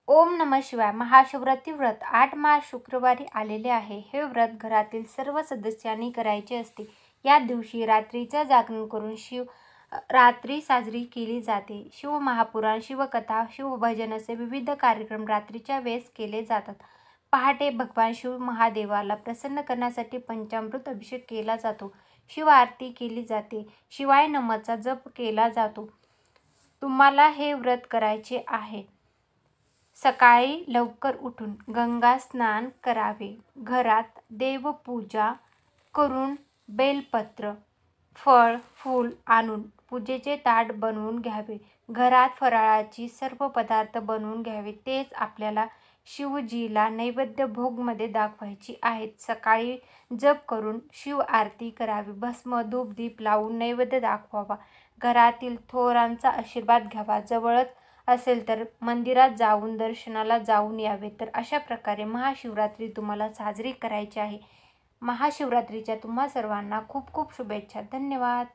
ओम नमः शिवाय. महाशिवरात्री व्रत 8 मार्च शुक्रवारी आलेले आहे. हे व्रत घरातील सर्व सदस्यांनी करायचे असते. या दिवशी रात्रीचं जागरण करून रात्री साजरी केली जाते. शिवमहापुराण, शिवकथा, शिवभजन असे विविध कार्यक्रम रात्रीच्या वेळेस केले जातात. पहाटे भगवान शिव महादेवाला प्रसन्न करण्यासाठी पंचामृत अभिषेक केला जातो. शिव आरती केली जाते. शिवाय नमःचा जप केला जातो. तुम्हाला हे व्रत करायचे आहे. सकाळी लवकर उठून गंगा स्नान करावे. घरात देवपूजा करून बेलपत्र, फळ, फूल आणून पूजेचे ताट बनवून घ्यावे. घरात फराळाची सर्व पदार्थ बनवून घ्यावे. तेच आपल्याला शिवजीला नैवेद्य भोगमध्ये दाखवायची आहेत. सकाळी जप करून शिव आरती करावी. भस्म, धूप, दीप लावून नैवेद्य दाखवावा. घरातील थोरांचा आशीर्वाद घ्यावा. जवळच असेल तर मंदिरात जाऊन दर्शनाला जाऊन यावे. तर अशा प्रकारे महाशिवरात्री तुम्हाला साजरी करायची आहे. महाशिवरात्रीच्या तुम्हा सर्वांना खूप खूप शुभेच्छा. धन्यवाद.